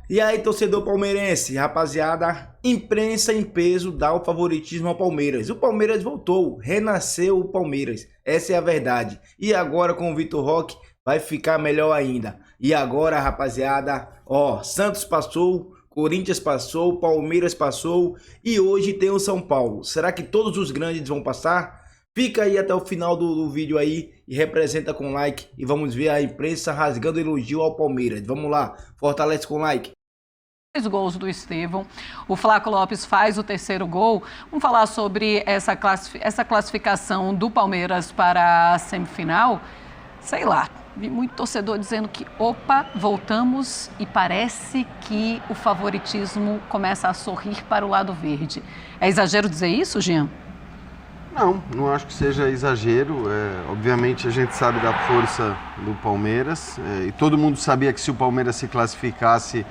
E aí, torcedor palmeirense, rapaziada, imprensa em peso dá o favoritismo ao Palmeiras. O Palmeiras voltou, renasceu o Palmeiras, essa é a verdade. E agora com o Vitor Roque vai ficar melhor ainda. E agora, rapaziada, Santos passou, Corinthians passou, Palmeiras passou e hoje tem o São Paulo. Será que todos os grandes vão passar? Fica aí até o final do vídeo aí e representa com like e vamos ver a imprensa rasgando elogio ao Palmeiras. Vamos lá, fortalece com like. Os gols do Estevão, o Flaco Lopes faz o terceiro gol. Vamos falar sobre essa classificação do Palmeiras para a semifinal. Sei lá, vi muito torcedor dizendo que opa, voltamos e parece que o favoritismo começa a sorrir para o lado verde. É exagero dizer isso, Jean? Não acho que seja exagero. Obviamente a gente sabe da força do Palmeiras e todo mundo sabia que se o Palmeiras se classificasse,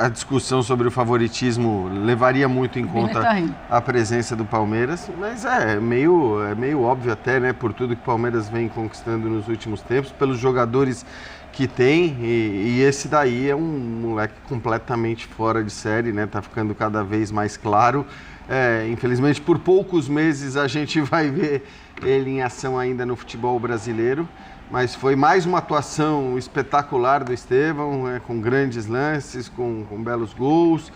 a discussão sobre o favoritismo levaria muito em conta a presença do Palmeiras, mas é meio óbvio até, né, por tudo que o Palmeiras vem conquistando nos últimos tempos, pelos jogadores que tem, e esse daí é um moleque completamente fora de série, né, tá ficando cada vez mais claro. Infelizmente, por poucos meses a gente vai ver ele em ação ainda no futebol brasileiro, mas foi mais uma atuação espetacular do Estevão, com grandes lances, com belos gols,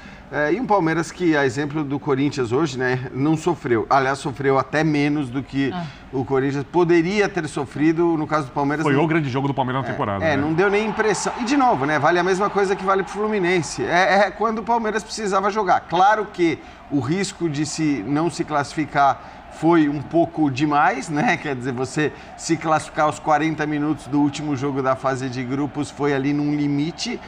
e um Palmeiras que, a exemplo do Corinthians hoje, né, não sofreu. Aliás, sofreu até menos do que o Corinthians poderia ter sofrido. No caso do Palmeiras... Foi o grande jogo do Palmeiras na temporada. Né? Não deu nem impressão. E, de novo, né, vale a mesma coisa que vale para o Fluminense. Quando o Palmeiras precisava jogar. Claro que o risco de não se classificar foi um pouco demais, né? Quer dizer, você se classificar aos 40 minutos do último jogo da fase de grupos foi ali num limite,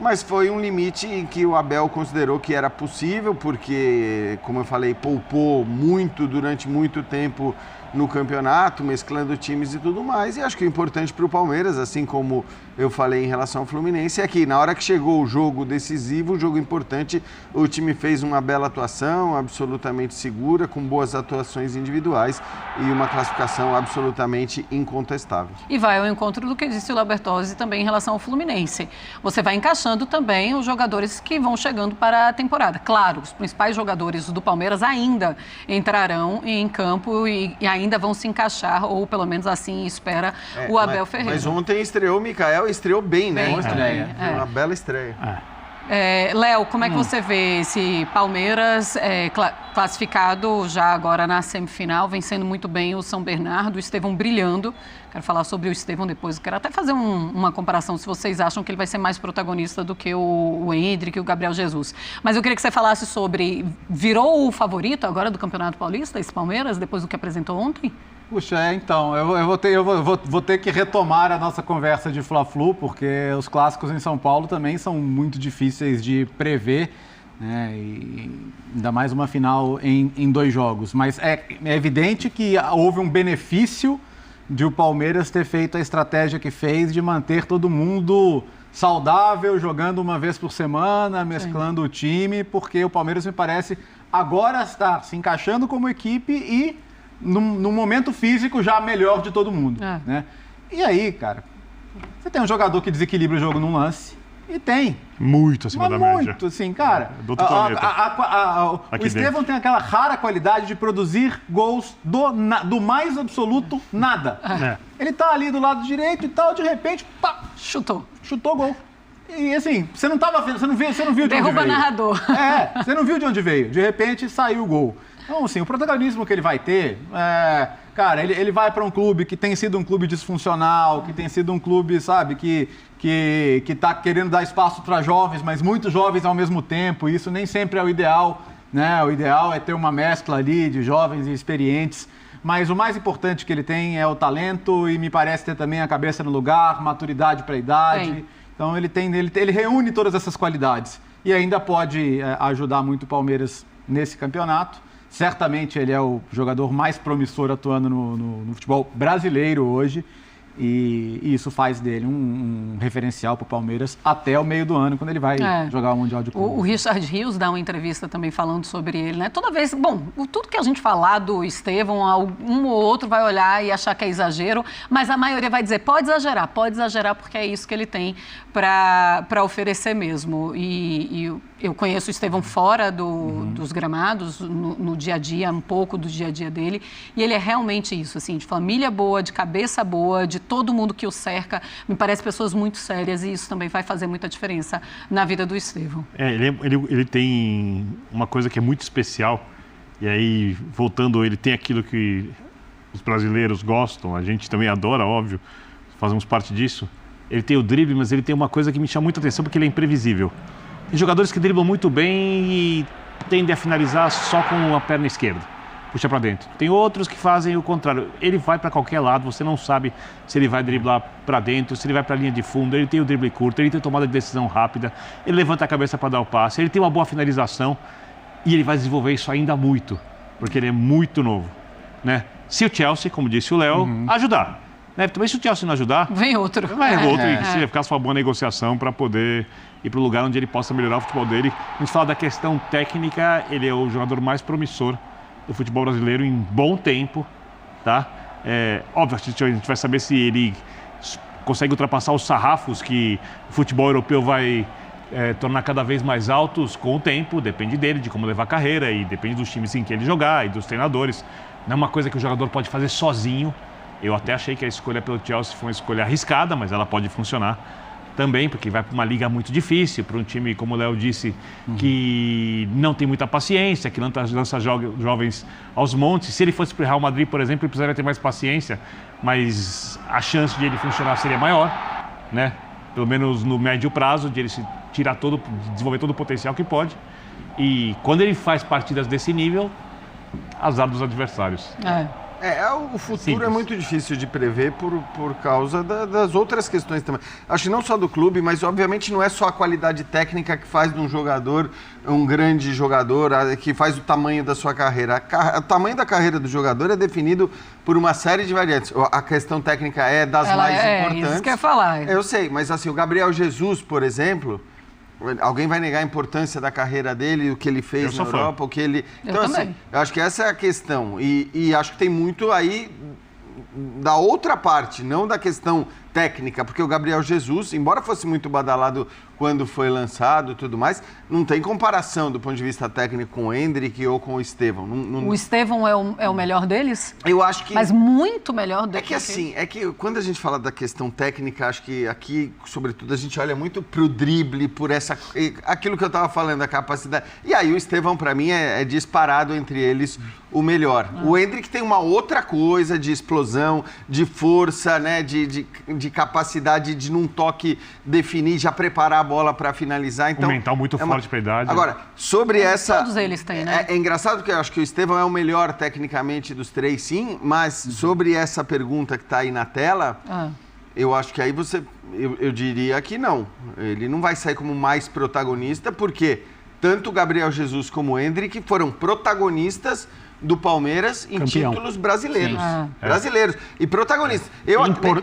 mas foi um limite em que o Abel considerou que era possível, porque, como eu falei, poupou muito durante muito tempo no campeonato, mesclando times e tudo mais, e acho que o importante para o Palmeiras, assim como eu falei em relação ao Fluminense, é que na hora que chegou o jogo decisivo, o jogo importante, o time fez uma bela atuação, absolutamente segura, com boas atuações individuais e uma classificação absolutamente incontestável. E vai ao encontro do que disse o Labertozzi também em relação ao Fluminense. Você vai encaixando também os jogadores que vão chegando para a temporada. Claro, os principais jogadores do Palmeiras ainda entrarão em campo e ainda vão se encaixar, ou pelo menos assim espera o Abel Ferreira. Mas ontem estreou o Mikael, estreou bem, né? Uma bela estreia. Léo, como é que você vê esse Palmeiras classificado já agora na semifinal, vencendo muito bem o São Bernardo, o Estevão brilhando? Quero falar sobre o Estevão depois, quero até fazer uma comparação, se vocês acham que ele vai ser mais protagonista do que o Endrick e o Gabriel Jesus. Mas eu queria que você falasse sobre, virou o favorito agora do Campeonato Paulista, esse Palmeiras, depois do que apresentou ontem? Puxa, então, eu vou ter que retomar a nossa conversa de Fla-Flu, porque os clássicos em São Paulo também são muito difíceis de prever, né? E ainda mais uma final em 2 jogos. Mas é evidente que houve um benefício de o Palmeiras ter feito a estratégia que fez de manter todo mundo saudável, jogando uma vez por semana, mesclando o time, porque o Palmeiras, me parece, agora está se encaixando como equipe e no momento físico já melhor de todo mundo, né? E aí, cara, você tem um jogador que desequilibra o jogo num lance, e tem. Muito acima da média. Muito, assim, cara. Do outro planeta. O Estevão tem aquela rara qualidade de produzir gols do mais absoluto nada. Ele tá ali do lado direito e tal, de repente, pá, chutou gol. E assim, você não viu de onde veio. Derruba narrador. Você não viu de onde veio. De repente, saiu o gol. Então, assim, o protagonismo que ele vai ter, cara, ele vai para um clube que tem sido um clube disfuncional, que tem sido um clube, sabe, que tá querendo dar espaço para jovens, mas muitos jovens ao mesmo tempo, e isso nem sempre é o ideal, né? O ideal é ter uma mescla ali de jovens e experientes, mas o mais importante que ele tem é o talento e me parece ter também a cabeça no lugar, maturidade para a idade. Então, ele reúne todas essas qualidades e ainda pode ajudar muito o Palmeiras nesse campeonato. Certamente ele é o jogador mais promissor atuando no futebol brasileiro hoje E isso faz dele um referencial para o Palmeiras até o meio do ano, quando ele vai jogar o Mundial de Clubes. O Richard Rios dá uma entrevista também falando sobre ele, né? Toda vez, tudo que a gente falar do Estevão, um ou outro vai olhar e achar que é exagero, mas a maioria vai dizer, pode exagerar porque é isso que ele tem para oferecer mesmo. E eu conheço o Estevão fora dos gramados, no dia a dia, um pouco do dia a dia dele, e ele é realmente isso, assim, de família boa, de cabeça boa, de todo mundo que o cerca, me parece pessoas muito sérias, e isso também vai fazer muita diferença na vida do Estevão. Ele tem uma coisa que é muito especial, e aí, voltando, ele tem aquilo que os brasileiros gostam, a gente também adora, óbvio, fazemos parte disso. Ele tem o drible, mas ele tem uma coisa que me chama muita atenção, porque ele é imprevisível. Tem jogadores que driblam muito bem e tendem a finalizar só com a perna esquerda, puxa para dentro. Tem outros que fazem o contrário. Ele vai para qualquer lado, você não sabe se ele vai driblar para dentro, se ele vai para a linha de fundo. Ele tem o drible curto, ele tem tomada de decisão rápida, ele levanta a cabeça para dar o passe, ele tem uma boa finalização e ele vai desenvolver isso ainda muito, porque ele é muito novo, né? Se o Chelsea, como disse o Léo, ajudar, né? Também se o Chelsea não ajudar, vem outro. Vai outro e se ficar uma boa negociação para poder ir para o lugar onde ele possa melhorar o futebol dele. A gente fala da questão técnica, ele é o jogador mais promissor do futebol brasileiro em bom tempo, tá? Óbvio, a gente vai saber se ele consegue ultrapassar os sarrafos que o futebol europeu vai tornar cada vez mais altos com o tempo, depende dele, de como levar a carreira e depende dos times em que ele jogar e dos treinadores. Não é uma coisa que o jogador pode fazer sozinho. Eu até achei que a escolha pelo Chelsea foi uma escolha arriscada, mas ela pode funcionar também, porque vai para uma liga muito difícil, para um time, como o Léo disse, que não tem muita paciência, que lança jovens aos montes. Se ele fosse para o Real Madrid, por exemplo, ele precisaria ter mais paciência, mas a chance de ele funcionar seria maior, né? Pelo menos no médio prazo, de ele se tirar desenvolver todo o potencial que pode. E quando ele faz partidas desse nível, azar dos adversários. O futuro é muito difícil de prever por causa das outras questões também. Acho que não só do clube, mas obviamente não é só a qualidade técnica que faz de um jogador um grande jogador, que faz o tamanho da sua carreira. O tamanho da carreira do jogador é definido por uma série de variantes. A questão técnica é das mais importantes. Isso que eu ia falar. Eu sei, mas assim, o Gabriel Jesus, por exemplo... Alguém vai negar a importância da carreira dele, o que ele fez na Europa, o que ele... Então, assim, eu acho que essa é a questão. E acho que tem muito aí da outra parte, não da questão técnica, porque o Gabriel Jesus, embora fosse muito badalado quando foi lançado e tudo mais, não tem comparação do ponto de vista técnico com o Endrick ou com o Estevão. O Estevão é o melhor deles? Eu acho que... Mas muito melhor do que... É que quando a gente fala da questão técnica, acho que aqui, sobretudo, a gente olha muito pro drible, por aquilo que eu estava falando, a capacidade. E aí o Estevão, para mim, é disparado entre eles o melhor. O Endrick tem uma outra coisa de explosão, de força, né, de capacidade de, num toque, definir, já preparar a bola para finalizar. Então, um mental muito forte para a idade. Agora, sobre essa... Todos eles têm, né? É engraçado porque eu acho que o Estevão é o melhor tecnicamente dos três, sim, mas sobre essa pergunta que está aí na tela, eu acho que aí eu diria que não. Ele não vai sair como mais protagonista, porque tanto o Gabriel Jesus como o Endrick foram protagonistas do Palmeiras em títulos brasileiros. Brasileiros. E protagonistas.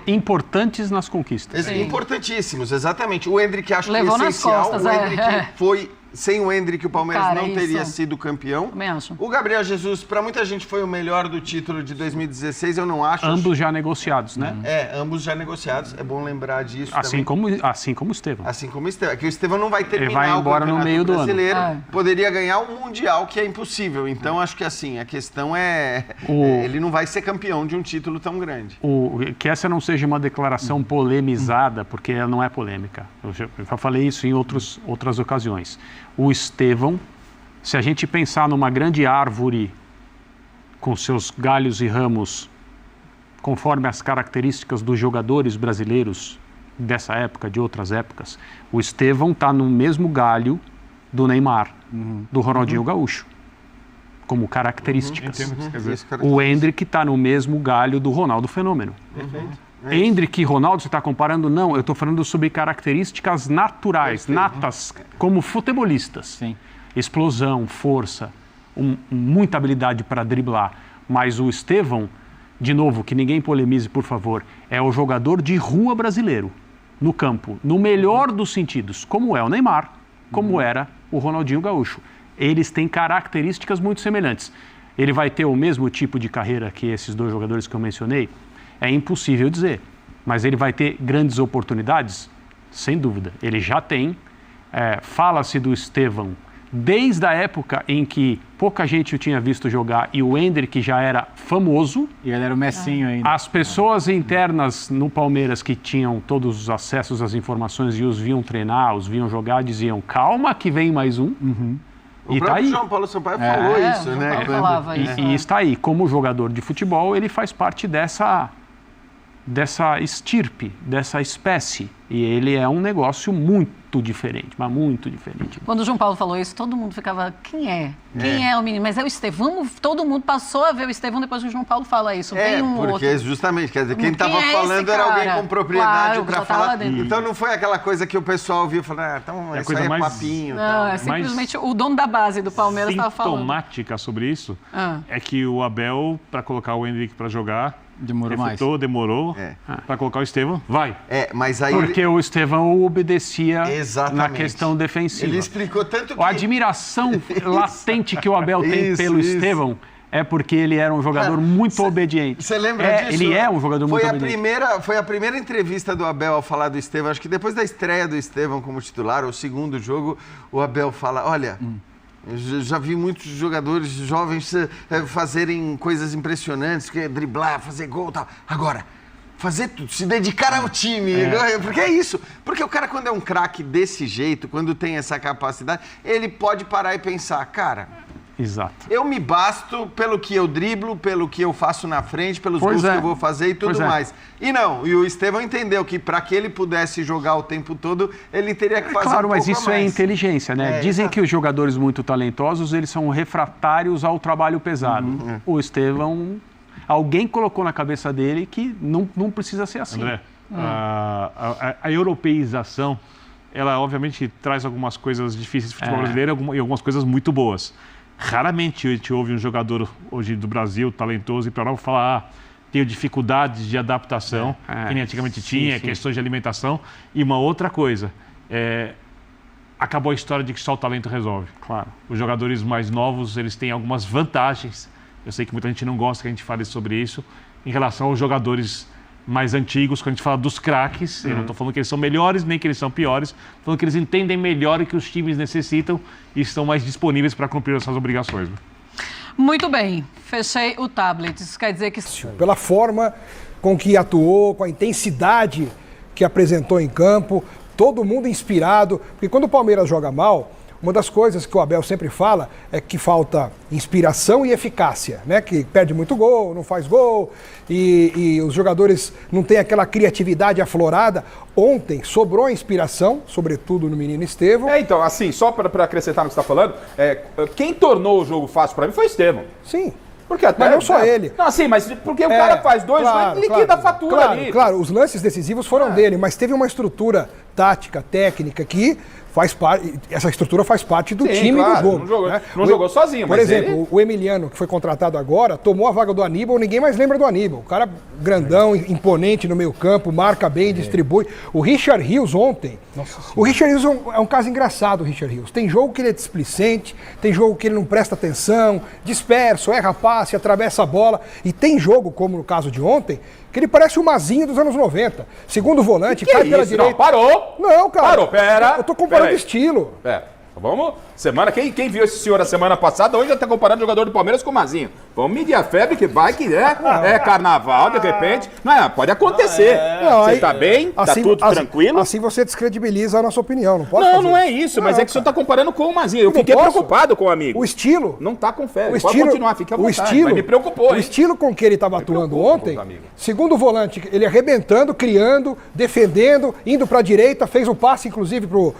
Importantes nas conquistas. Importantíssimos, exatamente. O Endrick acho que é essencial. Nas costas, o Endrick foi... Sem o Endrick, o Palmeiras não teria sido campeão. Também acho. O Gabriel Jesus, para muita gente, foi o melhor do título de 2016, eu não acho. Ambos já negociados, né? Ambos já negociados. É bom lembrar disso assim também. Assim como o Estevão. Assim como o Estevão. É que o Estevão não vai terminar Ele vai embora no meio do brasileiro. Poderia ganhar o Mundial, que é impossível. Então, acho que assim, a questão ele não vai ser campeão de um título tão grande. Que essa não seja uma declaração polemizada, porque ela não é polêmica. Eu já falei isso em outras ocasiões. O Estevão, se a gente pensar numa grande árvore com seus galhos e ramos, conforme as características dos jogadores brasileiros dessa época, de outras épocas, o Estevão está no mesmo galho do Neymar, do Ronaldinho Gaúcho, como características. O Endrick está no mesmo galho do Ronaldo Fenômeno. Endrick e Ronaldo, você está comparando? Não, eu estou falando sobre características naturais, natas, como futebolistas. Sim. Explosão, força, muita habilidade para driblar. Mas o Estevão, de novo, que ninguém polemize, por favor, é o jogador de rua brasileiro no campo, no melhor dos sentidos, como é o Neymar, como era o Ronaldinho Gaúcho. Eles têm características muito semelhantes. Ele vai ter o mesmo tipo de carreira que esses dois jogadores que eu mencionei? É impossível dizer, mas ele vai ter grandes oportunidades? Sem dúvida. Ele já tem. Fala-se do Estevão desde a época em que pouca gente o tinha visto jogar e o Endrick já era famoso. E ele era o Messinho ainda. As pessoas internas no Palmeiras que tinham todos os acessos às informações e os viam treinar, os viam jogar, diziam, calma que vem mais um. O próprio João Paulo Sampaio falou isso, né? Falava isso. E está aí, como jogador de futebol, ele faz parte dessa estirpe, dessa espécie. E ele é um negócio muito diferente, mas muito diferente. Quando o João Paulo falou isso, todo mundo ficava, quem é? Quem é o menino? Mas é o Estevão? Todo mundo passou a ver o Estevão depois que o João Paulo fala isso. Vem porque outro. justamente, quer dizer, quem estava falando era alguém com propriedade para falar. Então não foi aquela coisa que o pessoal ouviu e falou, então isso aí é papinho. Não, é simplesmente o dono da base do Palmeiras estava falando. Sintomática sobre isso é que o Abel, para colocar o Endrick para jogar, demorou para colocar o Estevão, mas aí porque o Estevão obedecia na questão defensiva. Ele explicou tanto que... A admiração latente que o Abel tem pelo Estevão é porque ele era um jogador muito obediente. Você lembra disso? Ele é um jogador muito obediente. Foi a primeira entrevista do Abel ao falar do Estevão. Acho que depois da estreia do Estevão como titular, o segundo jogo, o Abel fala, olha... Eu já vi muitos jogadores jovens fazerem coisas impressionantes, que é driblar, fazer gol e tal. Agora, fazer tudo, se dedicar ao time. Porque é isso. Porque o cara, quando é um craque desse jeito, quando tem essa capacidade, ele pode parar e pensar, cara... Exato. Eu me basto pelo que eu driblo, pelo que eu faço na frente, pelos gols que eu vou fazer e tudo mais. E o Estevão entendeu que para que ele pudesse jogar o tempo todo, ele teria que fazer Claro, mas isso é inteligência, né? Dizem que os jogadores muito talentosos, eles são refratários ao trabalho pesado. O Estevão, alguém colocou na cabeça dele que não precisa ser assim. André, a europeização, ela obviamente traz algumas coisas difíceis do futebol brasileiro e algumas coisas muito boas. Raramente a gente ouve um jogador hoje do Brasil, talentoso, e para lá falar, tenho dificuldades de adaptação, que nem antigamente tinha, questões de alimentação. E uma outra coisa, acabou a história de que só o talento resolve. Claro. Os jogadores mais novos, eles têm algumas vantagens. Eu sei que muita gente não gosta que a gente fale sobre isso, em relação aos jogadores mais antigos, quando a gente fala dos craques, eu não estou falando que eles são melhores nem que eles são piores, estou falando que eles entendem melhor o que os times necessitam e estão mais disponíveis para cumprir essas obrigações. Muito bem, fechei o tablet. Isso quer dizer que... Pela forma com que atuou, com a intensidade que apresentou em campo, todo mundo inspirado, porque quando o Palmeiras joga mal, uma das coisas que o Abel sempre fala é que falta inspiração e eficácia, né? Que perde muito gol, não faz gol e os jogadores não têm aquela criatividade aflorada. Ontem sobrou a inspiração, sobretudo no menino Estevão. Então, assim, só para acrescentar no que você está falando, quem tornou o jogo fácil para mim foi o Estevão. Sim. Porque até, mas não só ele. Não, assim, mas porque o cara faz dois, liquida a fatura ali. Claro, os lances decisivos foram dele, mas teve uma estrutura tática, técnica que faz parte, essa estrutura faz parte do time do jogo. Não jogou sozinho, por exemplo, o Emiliano, que foi contratado agora, tomou a vaga do Aníbal, ninguém mais lembra do Aníbal. O cara grandão, imponente no meio campo, marca bem, distribui. O Richard Rios ontem, o Richard Rios é um caso engraçado, o Richard Rios. Tem jogo que ele é displicente, tem jogo que ele não presta atenção, disperso, erra passe, atravessa a bola. E tem jogo, como no caso de ontem, que ele parece o Mazinho dos anos 90. Segundo volante, cai pela direita. Não, parou! Não, cara. Parou, pera. Eu tô comparando estilo. Vamos. Quem viu esse senhor a semana passada, hoje já tá comparando o jogador do Palmeiras com o Mazinho. Vamos medir a febre que vai, que é carnaval, de repente. Não, pode acontecer. Você tá bem? Assim, tá tudo tranquilo? Assim você descredibiliza a nossa opinião, não pode Não é isso, mas é que o senhor tá comparando com o Mazinho. Eu fiquei preocupado com o amigo. O estilo... Não tá com febre, pode continuar, fica à vontade. Mas me preocupou, O estilo com que ele estava atuando ontem, segundo o volante, ele arrebentando, criando, defendendo, indo pra direita, fez o passe, inclusive, pro...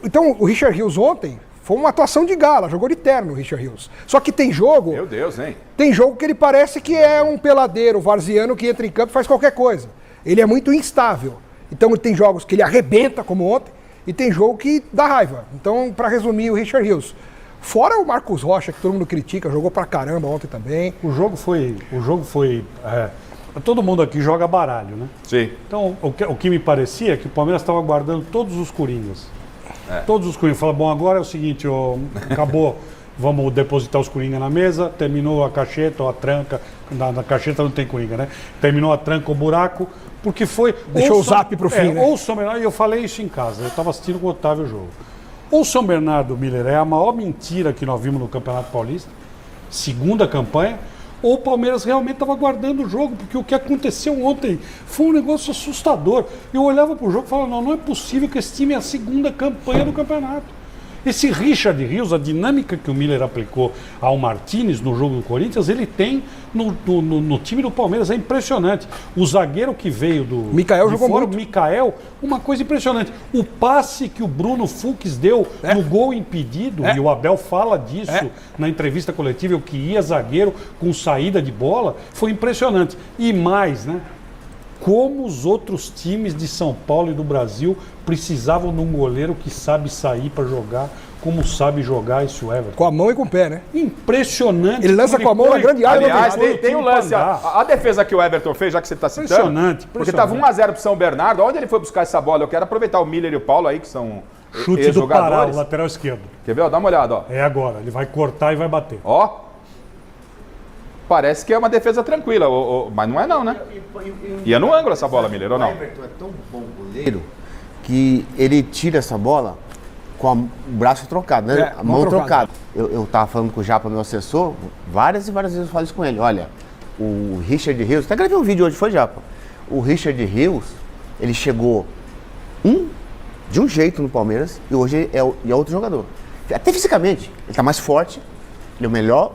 Então, o Richard Rios ontem foi uma atuação de gala, jogou de terno o Richard Rios. Só que tem jogo... Meu Deus, hein? Tem jogo que ele parece que é um peladeiro varziano que entra em campo e faz qualquer coisa. Ele é muito instável. Então, tem jogos que ele arrebenta, como ontem, e tem jogo que dá raiva. Então, para resumir, o Richard Rios Fora o Marcos Rocha, que todo mundo critica, jogou pra caramba ontem também. O jogo foi todo mundo aqui joga baralho, né? Sim. Então, o que me parecia é que o Palmeiras estava guardando todos os coringas. Todos os coringas. Fala, bom, agora é o seguinte, acabou, vamos depositar os coringas na mesa, terminou a cacheta ou a tranca, na cacheta não tem coringa, né? Terminou a tranca, o buraco, porque foi... Deixou o zap pro fim, né? Ou São Bernardo, e eu falei isso em casa, eu estava assistindo com o Otávio o jogo. Ou São Bernardo, Miller, é a maior mentira que nós vimos no Campeonato Paulista, segunda campanha, ou o Palmeiras realmente estava guardando o jogo, porque o que aconteceu ontem foi um negócio assustador. Eu olhava para o jogo e falava, não é possível que esse time é a segunda campanha do campeonato. Esse Richard Rios, a dinâmica que o Miller aplicou ao Martínez no jogo do Corinthians, ele tem no time do Palmeiras, é impressionante. O zagueiro que veio do Mikael jogou fora, muito. o Mikael, uma coisa impressionante. O passe que o Bruno Fux deu no gol impedido, e o Abel fala disso na entrevista coletiva, o que ia zagueiro com saída de bola, foi impressionante. E mais, né? Como os outros times de São Paulo e do Brasil precisavam de um goleiro que sabe sair para jogar, como sabe jogar esse Everton. Com a mão e com o pé, né? Impressionante. Ele lança com a mão na grande área. Aliás, tem o lance. A defesa que o Everton fez, já que você está citando. Impressionante. Porque estava 1-0 pro São Bernardo. Onde ele foi buscar essa bola? Eu quero aproveitar o Miller e o Paulo aí, que são Chute do Pará, o jogadores. lateral esquerdo. Quer ver? Ó, dá uma olhada, ó. É agora, ele vai cortar e vai bater. Ó. Parece que é uma defesa tranquila, mas não é não, né? Ia no ângulo essa bola, Miller, ou não? O Everton é tão bom goleiro que ele tira essa bola com o braço trocado, né? A mão trocada. Eu tava falando com o Japa, meu assessor, várias e várias vezes eu falo isso com ele. Olha, o Richard Rios, até gravei um vídeo hoje, foi Japa. O Richard Rios, ele chegou de um jeito no Palmeiras e hoje é outro jogador. Até fisicamente, ele tá mais forte, ele é o melhor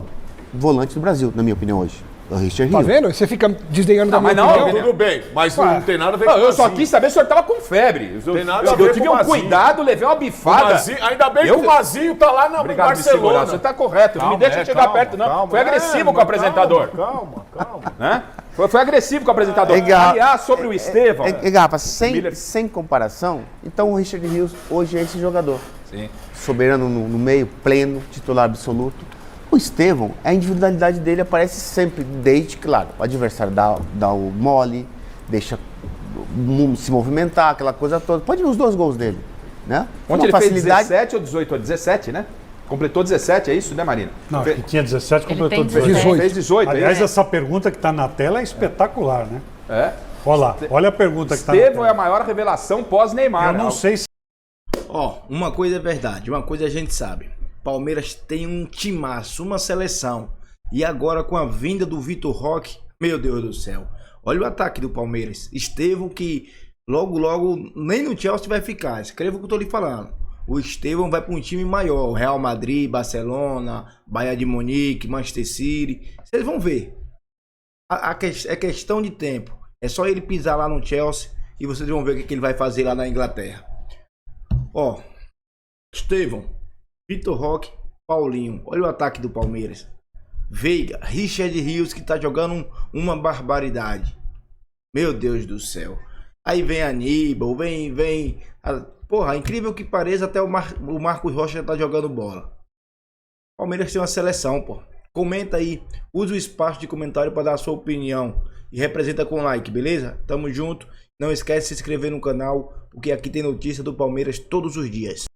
volante do Brasil, na minha opinião, hoje. O Richard Rios. Tá vendo? Você fica desdenhando da minha opinião. Tudo bem, mas não tem nada a ver com o Eu só quis saber se o senhor tava com febre. Eu tive um cuidado, levei uma bifada. Ainda bem que o Mazinho tá lá na Barcelona. Você tá correto, não me deixa chegar perto, não. Foi agressivo com o apresentador. Calma. Né? Foi agressivo com o apresentador. Aliás, sobre o Estevão. Gapa, sem comparação, então o Richard Rios hoje é esse jogador. Sim. Soberano no meio, pleno, titular absoluto. O Estevão, a individualidade dele aparece sempre, desde, claro, o adversário dá o mole, deixa se movimentar, aquela coisa toda. Pode ver os 2 gols dele, né? Ontem ele fez 17 ou 18? 17, né? Completou 17, é isso, né, Marina? Não, ele tinha 17, completou 18. 18. Fez 18. Aliás, essa pergunta que está na tela é espetacular, né? É. Olha lá, olha a pergunta que está na tela. Estevão é a maior revelação pós-Neymar. Eu não sei se... Ó, uma coisa é verdade, uma coisa a gente sabe. Palmeiras tem um timaço, uma seleção. E agora com a vinda do Vitor Roque, meu Deus do céu. Olha o ataque do Palmeiras. Estevão que logo nem no Chelsea vai ficar. Escreva o que eu tô lhe falando. O Estevão vai para um time maior. Real Madrid, Barcelona, Bayern de Munique, Manchester City. Vocês vão ver. É questão de tempo. É só ele pisar lá no Chelsea e vocês vão ver o que ele vai fazer lá na Inglaterra. Ó, Estevão, Vitor Roque, Paulinho. Olha o ataque do Palmeiras. Veiga, Richard Rios, que tá jogando uma barbaridade. Meu Deus do céu. Aí vem Aníbal, vem... Porra, incrível que pareça, até o Marcos Rocha tá jogando bola. Palmeiras tem uma seleção, pô. Comenta aí. Use o espaço de comentário para dar a sua opinião. E representa com like, beleza? Tamo junto. Não esquece de se inscrever no canal, porque aqui tem notícia do Palmeiras todos os dias.